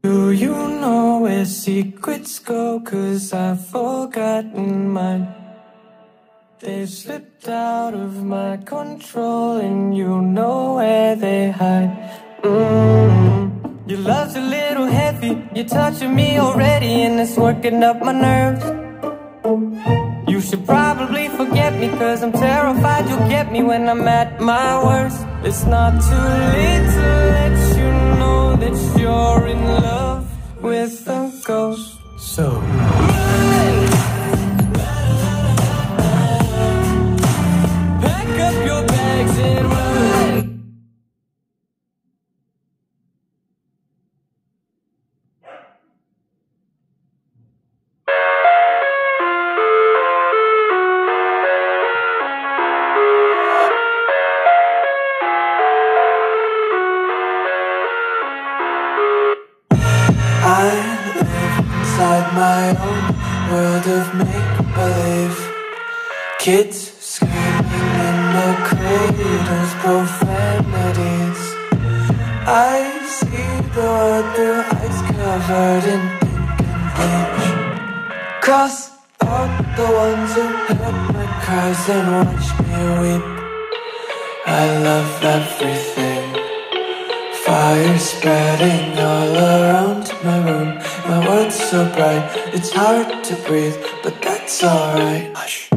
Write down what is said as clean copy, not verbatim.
Do you know where secrets go? 'Cause I've forgotten mine. They've slipped out of my control, and you know where they hide. Your love's a little heavy, you're touching me already, and it's working up my nerves. You should probably forget me, 'cause I'm terrified you'll get me when I'm at my worst. It's not too late to let you know that you're in love with a ghost. So run! Pack up your bags and run. My own world of make-believe. Kids screaming in the cradles, profanities. I see the world through ice covered in ink and bleach. Cross out the ones who heard my cries and watched me weep. I love everything. Fire spreading all around my room. My world's so bright, it's hard to breathe, but that's alright. Hush.